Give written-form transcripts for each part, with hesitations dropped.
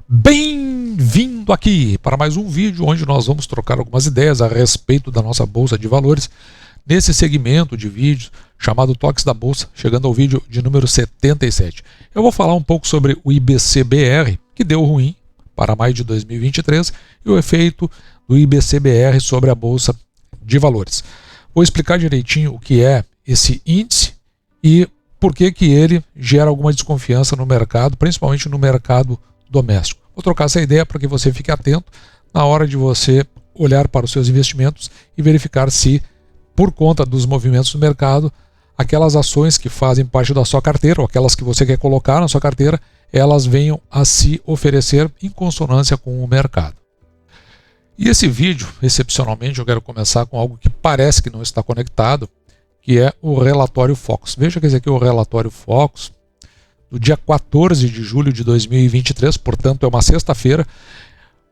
Bem-vindo aqui para mais um vídeo onde nós vamos trocar algumas ideias a respeito da nossa Bolsa de Valores nesse segmento de vídeos chamado Toques da Bolsa, chegando ao vídeo de número 77. Eu vou falar um pouco sobre o IBCBR, que deu ruim para maio de 2023, e o efeito do IBCBR sobre a Bolsa de Valores. Vou explicar direitinho o que é esse índice e por que ele gera alguma desconfiança no mercado, principalmente no mercado doméstico. Vou trocar essa ideia para que você fique atento na hora de você olhar para os seus investimentos e verificar se, por conta dos movimentos do mercado, aquelas ações que fazem parte da sua carteira, ou aquelas que você quer colocar na sua carteira, elas venham a se oferecer em consonância com o mercado. E esse vídeo, excepcionalmente, eu quero começar com algo que parece que não está conectado, que é o relatório Focus. Veja que esse aqui é o relatório Focus do dia 14 de julho de 2023, portanto é uma sexta-feira.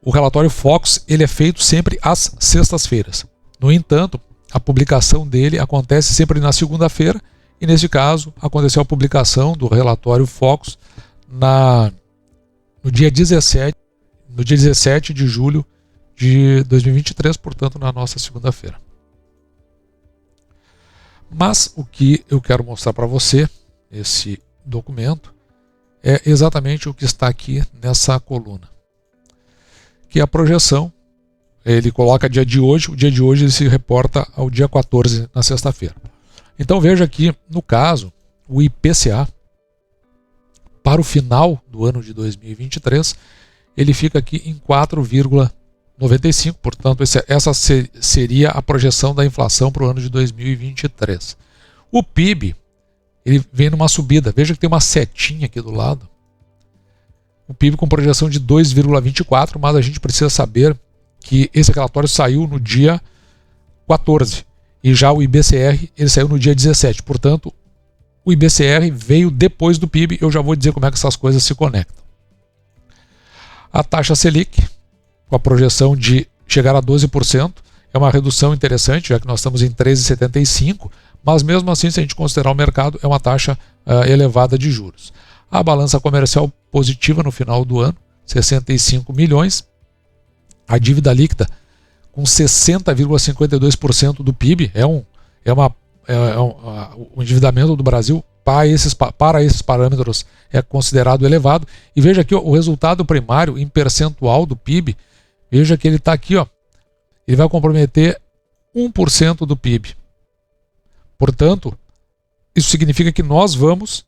O relatório Focus ele é feito sempre às sextas-feiras. No entanto, a publicação dele acontece sempre na segunda-feira e nesse caso aconteceu a publicação do relatório Focus no dia 17 de julho de 2023, portanto na nossa segunda-feira. Mas o que eu quero mostrar para você, esse documento, é exatamente o que está aqui nessa coluna, que é a projeção. Ele coloca dia de hoje, o dia de hoje ele se reporta ao dia 14, na sexta-feira. Então veja aqui, no caso, o IPCA, para o final do ano de 2023, ele fica aqui em 4,95, portanto essa seria a projeção da inflação para o ano de 2023. O PIB, ele vem numa subida, veja que tem uma setinha aqui do lado. O PIB com projeção de 2,24, mas a gente precisa saber que esse relatório saiu no dia 14 e já o IBCR ele saiu no dia 17, portanto o IBCR veio depois do PIB. Eu já vou dizer como é que essas coisas se conectam. A taxa Selic, com a projeção de chegar a 12%, é uma redução interessante, já que nós estamos em 13,75%, mas mesmo assim, se a gente considerar o mercado, é uma taxa elevada de juros. A balança comercial positiva no final do ano, 65 milhões. A dívida líquida com 60,52% do PIB, o endividamento do Brasil para esses parâmetros é considerado elevado. E veja aqui o resultado primário em percentual do PIB, veja que ele está aqui, ele vai comprometer 1% do PIB. Portanto, isso significa que nós vamos,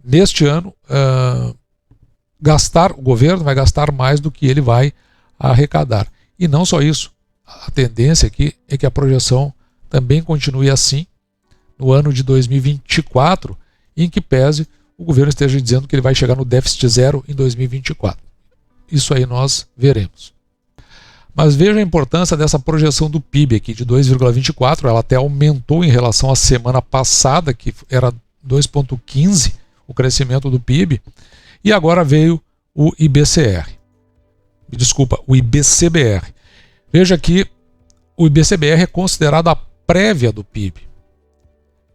neste ano, o governo vai gastar mais do que ele vai arrecadar. E não só isso, a tendência aqui é que a projeção também continue assim no ano de 2024, em que pese o governo esteja dizendo que ele vai chegar no déficit zero em 2024. Isso aí nós veremos. Mas veja a importância dessa projeção do PIB aqui de 2,24, ela até aumentou em relação à semana passada, que era 2,15 o crescimento do PIB, e agora veio o IBCBR. Veja que o IBCBR é considerado a prévia do PIB.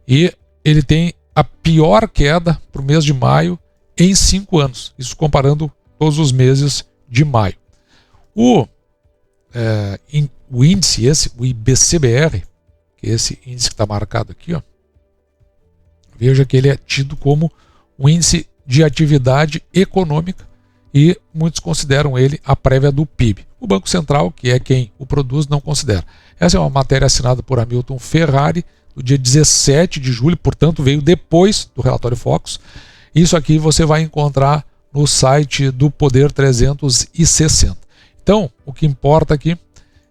E ele tem a pior queda para o mês de maio em 5 anos. Isso comparando todos os meses de maio. O índice o IBCBR, que é esse índice que está marcado aqui, veja que ele é tido como um índice de atividade econômica e muitos consideram ele a prévia do PIB. O Banco Central, que é quem o produz, não considera. Essa é uma matéria assinada por Hamilton Ferrari, do dia 17 de julho, portanto veio depois do relatório Focus. Isso aqui você vai encontrar no site do Poder 360. Então, o que importa aqui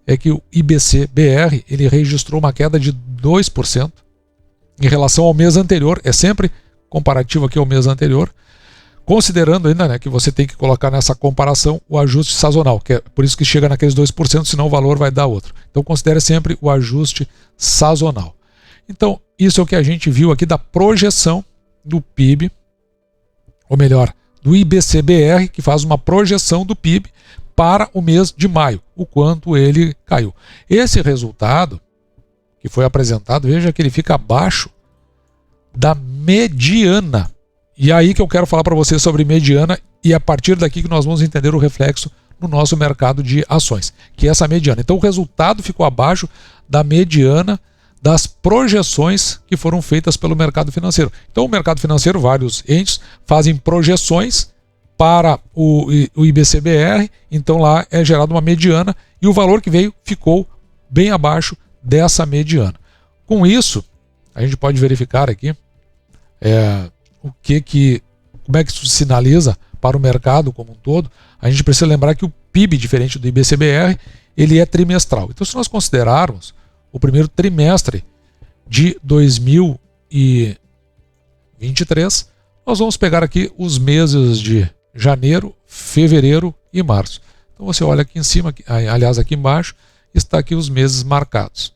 é que o IBCBR ele registrou uma queda de 2% em relação ao mês anterior, é sempre comparativo aqui ao mês anterior, considerando ainda que você tem que colocar nessa comparação o ajuste sazonal, que é por isso que chega naqueles 2%, senão o valor vai dar outro. Então considere sempre o ajuste sazonal. Então, isso é o que a gente viu aqui da projeção do PIB, ou melhor, do IBCBR, que faz uma projeção do PIB para o mês de maio, o quanto ele caiu. Esse resultado que foi apresentado, veja que ele fica abaixo da mediana E aí que eu quero falar para você sobre mediana, e é a partir daqui que nós vamos entender o reflexo no nosso mercado de ações, que é essa mediana. Então o resultado ficou abaixo da mediana das projeções que foram feitas pelo mercado financeiro. Então o mercado financeiro, vários entes, fazem projeções para o IBCBR, então lá é gerada uma mediana e o valor que veio ficou bem abaixo dessa mediana. Com isso, a gente pode verificar aqui como é que isso sinaliza para o mercado como um todo. A gente precisa lembrar que o PIB, diferente do IBCBR, ele é trimestral. Então, se nós considerarmos o primeiro trimestre de 2023, nós vamos pegar aqui os meses de janeiro, fevereiro e março. Então você olha aqui em cima, aliás aqui embaixo, está aqui os meses marcados.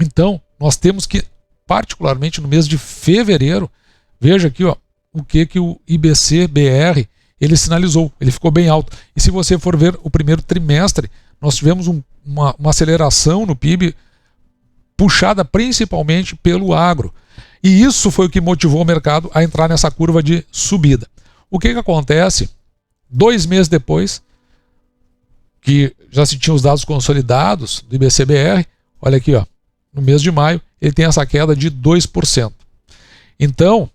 Então, nós temos que, particularmente no mês de fevereiro, veja aqui ó, o que o IBCBR ele sinalizou, ele ficou bem alto. E se você for ver o primeiro trimestre, nós tivemos uma aceleração no PIB puxada principalmente pelo agro. E isso foi o que motivou o mercado a entrar nessa curva de subida. O que acontece 2 meses depois, que já se tinham os dados consolidados do IBCBR, olha aqui, ó, no mês de maio, ele tem essa queda de 2%. Então,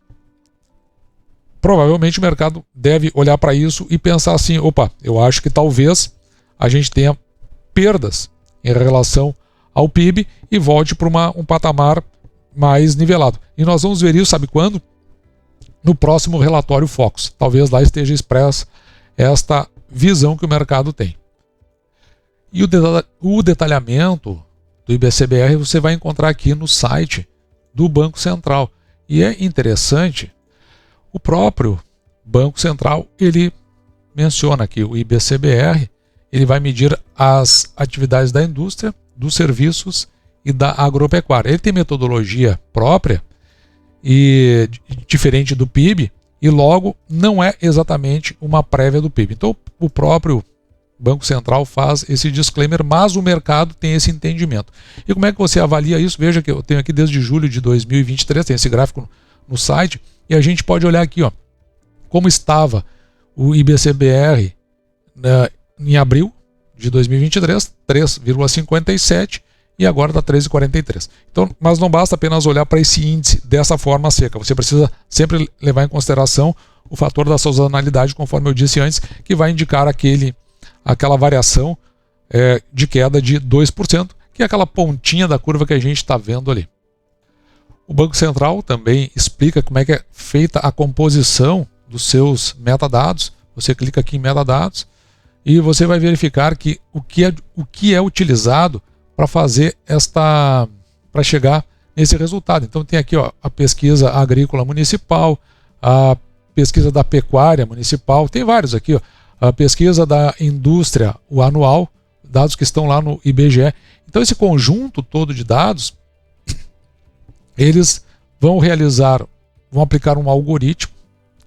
provavelmente o mercado deve olhar para isso e pensar assim, opa, eu acho que talvez a gente tenha perdas em relação ao PIB e volte para um patamar mais nivelado. E nós vamos ver isso, sabe quando? No próximo relatório Focus. Talvez lá esteja expressa esta visão que o mercado tem. E o detalhamento do IBCBR você vai encontrar aqui no site do Banco Central. E é interessante, o próprio Banco Central, ele menciona que o IBCBR ele vai medir as atividades da indústria, dos serviços e da agropecuária. Ele tem metodologia própria e diferente do PIB e logo não é exatamente uma prévia do PIB. Então o próprio Banco Central faz esse disclaimer, mas o mercado tem esse entendimento. E como é que você avalia isso? Veja que eu tenho aqui desde julho de 2023, tem esse gráfico no site, e a gente pode olhar aqui, ó, como estava o IBCBR em abril de 2023, 3,57, e agora está 3,43. Então, mas não basta apenas olhar para esse índice dessa forma seca. Você precisa sempre levar em consideração o fator da sazonalidade, conforme eu disse antes, que vai indicar aquela variação de queda de 2%, que é aquela pontinha da curva que a gente está vendo ali. O Banco Central também explica como é que é feita a composição dos seus metadados. Você clica aqui em metadados e você vai verificar que o que é utilizado para fazer para chegar nesse resultado. Então tem aqui ó, a pesquisa agrícola municipal, a pesquisa da pecuária municipal, tem vários aqui, ó, a pesquisa da indústria, o anual, dados que estão lá no IBGE. Então esse conjunto todo de dados, eles vão aplicar um algoritmo,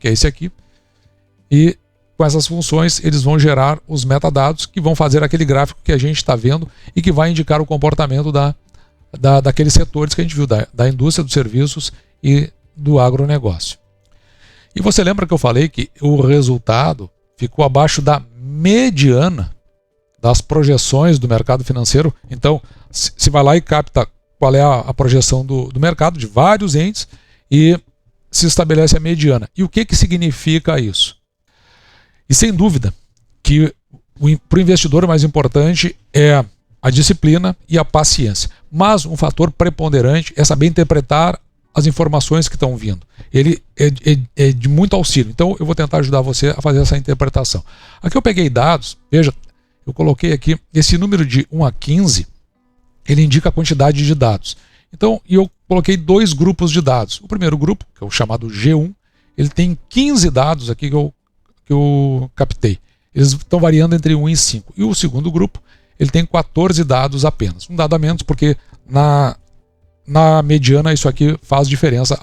que é esse aqui, e com essas funções eles vão gerar os metadados que vão fazer aquele gráfico que a gente está vendo e que vai indicar o comportamento daqueles setores que a gente viu, da indústria, dos serviços e do agronegócio. E você lembra que eu falei que o resultado ficou abaixo da mediana das projeções do mercado financeiro? Então, se vai lá e capta qual é a projeção do mercado, de vários entes, e se estabelece a mediana. E o que significa isso? E sem dúvida que para o investidor o mais importante é a disciplina e a paciência. Mas um fator preponderante é saber interpretar as informações que estão vindo. Ele é de muito auxílio. Então eu vou tentar ajudar você a fazer essa interpretação. Aqui eu peguei dados, veja, eu coloquei aqui esse número de 1 a 15, ele indica a quantidade de dados. Então eu coloquei 2 grupos de dados. O primeiro grupo, que é o chamado G1, ele tem 15 dados aqui que eu captei. Eles estão variando entre 1 e 5. E o segundo grupo, ele tem 14 dados apenas. Um dado a menos porque na mediana isso aqui faz diferença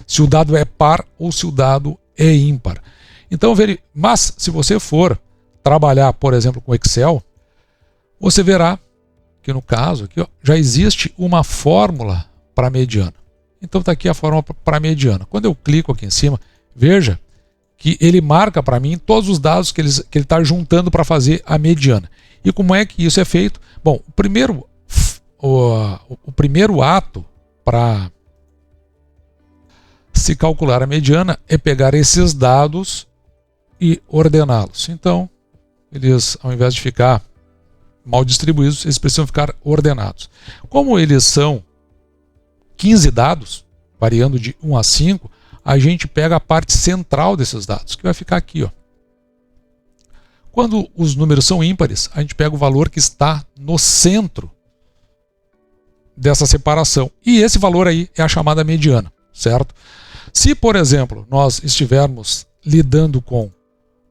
se o dado é par ou se o dado é ímpar. Então, mas se você for trabalhar, por exemplo, com Excel, você verá que no caso aqui, ó, já existe uma fórmula para a mediana. Então está aqui a fórmula para a mediana. Quando eu clico aqui em cima, veja que ele marca para mim todos os dados que ele está juntando para fazer a mediana. E como é que isso é feito? Bom, o primeiro ato para se calcular a mediana é pegar esses dados e ordená-los. Então, eles, ao invés de ficar mal distribuídos, eles precisam ficar ordenados. Como eles são 15 dados, variando de 1 a 5, a gente pega a parte central desses dados, que vai ficar aqui, ó. Quando os números são ímpares, a gente pega o valor que está no centro dessa separação. E esse valor aí é a chamada mediana, certo? Se, por exemplo, nós estivermos lidando com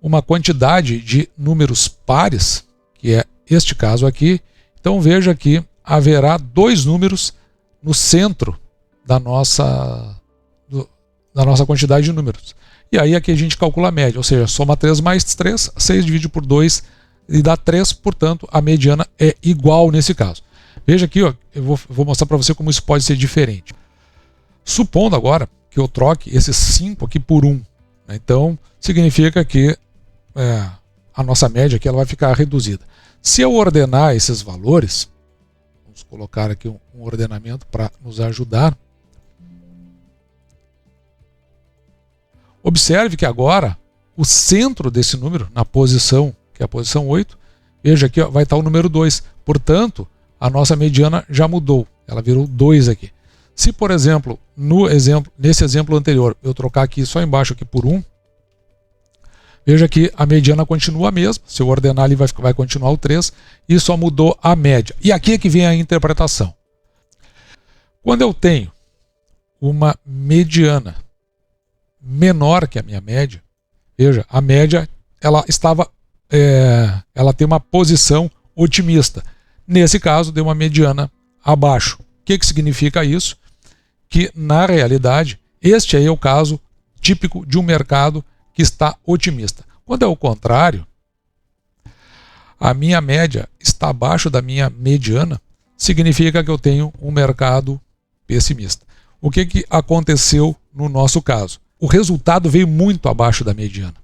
uma quantidade de números pares, que é este caso aqui, então veja que haverá 2 números no centro da nossa quantidade de números. E aí aqui a gente calcula a média, ou seja, soma 3 mais 3, 6 divide por 2 e dá 3, portanto a mediana é igual nesse caso. Veja aqui, ó, eu vou mostrar para você como isso pode ser diferente. Supondo agora que eu troque esses 5 aqui por 1, né? Então significa que a nossa média aqui ela vai ficar reduzida. Se eu ordenar esses valores, vamos colocar aqui um ordenamento para nos ajudar. Observe que agora o centro desse número, na posição, que é a posição 8, veja aqui, ó, vai estar o número 2. Portanto, a nossa mediana já mudou, ela virou 2 aqui. Se, por exemplo, nesse exemplo anterior, eu trocar aqui só embaixo aqui por 1, veja que a mediana continua a mesma. Se eu ordenar ali, vai continuar o 3 e só mudou a média. E aqui é que vem a interpretação. Quando eu tenho uma mediana menor que a minha média, veja, a média ela tem uma posição otimista. Nesse caso, deu uma mediana abaixo. O que significa isso? Que, na realidade, este aí é o caso típico de um mercado que está otimista. Quando é o contrário, a minha média está abaixo da minha mediana, significa que eu tenho um mercado pessimista. O que aconteceu no nosso caso? O resultado veio muito abaixo da mediana.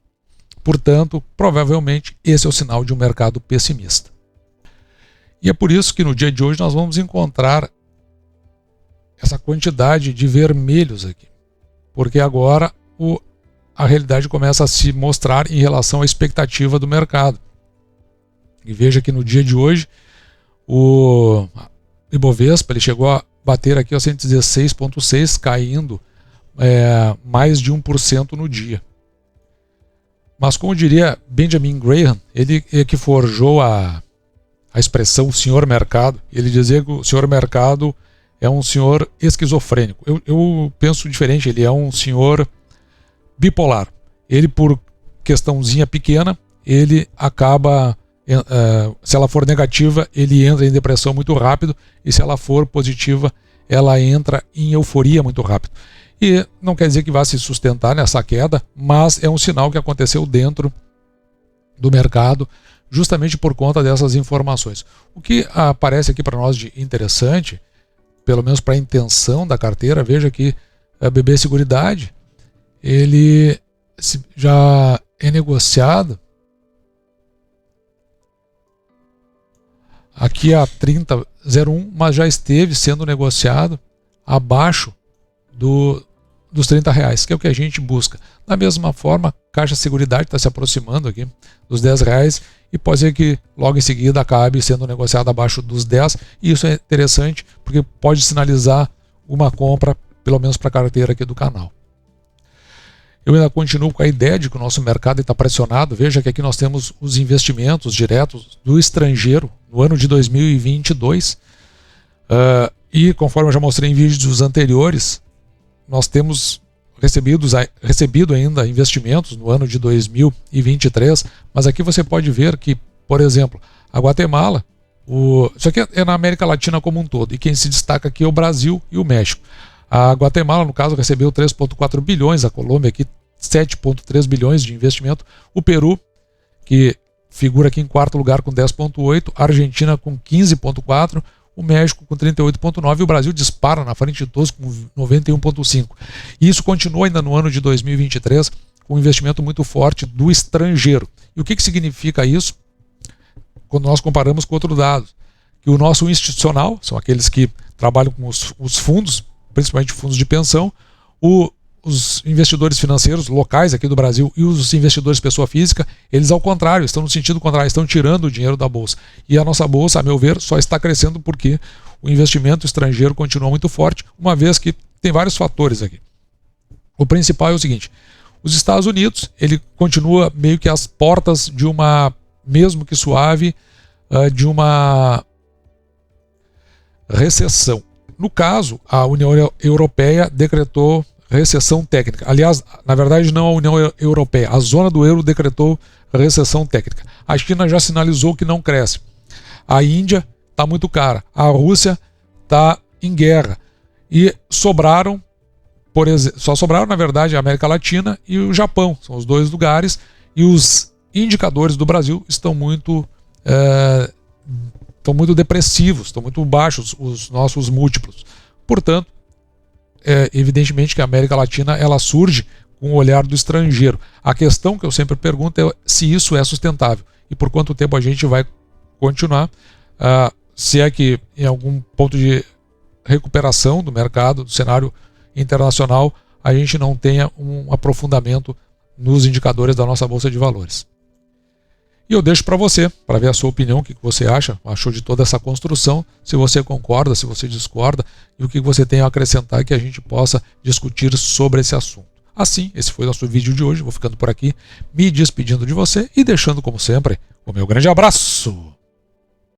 Portanto, provavelmente, esse é o sinal de um mercado pessimista. E é por isso que no dia de hoje nós vamos encontrar essa quantidade de vermelhos aqui. Porque agora a realidade começa a se mostrar em relação à expectativa do mercado. E veja que no dia de hoje o Ibovespa ele chegou a bater aqui a 116,6, caindo mais de 1% no dia. Mas como diria Benjamin Graham, ele que forjou a expressão senhor mercado, ele dizia que o senhor mercado é um senhor esquizofrênico. Eu penso diferente, ele é um senhor bipolar. Ele, por questãozinha pequena, ele acaba, se ela for negativa, ele entra em depressão muito rápido, e se ela for positiva, ela entra em euforia muito rápido. E não quer dizer que vá se sustentar nessa queda, mas é um sinal que aconteceu dentro do mercado, justamente por conta dessas informações. O que aparece aqui para nós de interessante, pelo menos para a intenção da carteira, veja que a BB Seguridade, ele já é negociado aqui a 30,01, mas já esteve sendo negociado abaixo dos R$30, que é o que a gente busca. Da mesma forma, Caixa Seguridade está se aproximando aqui dos R$10 e pode ser que logo em seguida acabe sendo negociado abaixo dos 10, e isso é interessante porque pode sinalizar uma compra, pelo menos para a carteira aqui do canal. Eu ainda continuo com a ideia de que o nosso mercado está pressionado. Veja que aqui nós temos os investimentos diretos do estrangeiro no ano de 2022. E conforme eu já mostrei em vídeos anteriores, nós temos recebido ainda investimentos no ano de 2023. Mas aqui você pode ver que, por exemplo, a Guatemala, isso aqui é na América Latina como um todo. E quem se destaca aqui é o Brasil e o México. A Guatemala, no caso, recebeu 3,4 bilhões, a Colômbia aqui 7,3 bilhões de investimento, o Peru, que figura aqui em quarto lugar com 10,8, a Argentina com 15,4, o México com 38,9% e o Brasil dispara na frente de todos com 91,5%. E isso continua ainda no ano de 2023 com um investimento muito forte do estrangeiro. E o que significa isso? Quando nós comparamos com outros dados, que o nosso institucional, são aqueles que trabalham com os fundos, principalmente fundos de pensão, os investidores financeiros locais aqui do Brasil e os investidores pessoa física, eles ao contrário, estão no sentido contrário, estão tirando o dinheiro da Bolsa. E a nossa Bolsa, a meu ver, só está crescendo porque o investimento estrangeiro continua muito forte, uma vez que tem vários fatores aqui. O principal é o seguinte, os Estados Unidos, ele continua meio que às portas de uma, mesmo que suave, de uma recessão. No caso, a União Europeia decretou recessão técnica. Aliás, na verdade não a União Europeia, a zona do euro decretou recessão técnica. A China já sinalizou que não cresce. A Índia está muito cara. A Rússia está em guerra. E sobraram, por exemplo, só sobraram na verdade a América Latina e o Japão. São os dois lugares. E os indicadores do Brasil estão muito depressivos, estão muito baixos os nossos múltiplos. Portanto, evidentemente que a América Latina ela surge com o olhar do estrangeiro. A questão que eu sempre pergunto é se isso é sustentável e por quanto tempo a gente vai continuar, se é que em algum ponto de recuperação do mercado, do cenário internacional, a gente não tenha um aprofundamento nos indicadores da nossa Bolsa de Valores. E eu deixo para você, para ver a sua opinião, o que você achou de toda essa construção, se você concorda, se você discorda, e o que você tem a acrescentar que a gente possa discutir sobre esse assunto. Assim, esse foi o nosso vídeo de hoje, vou ficando por aqui, me despedindo de você e deixando, como sempre, o meu grande abraço!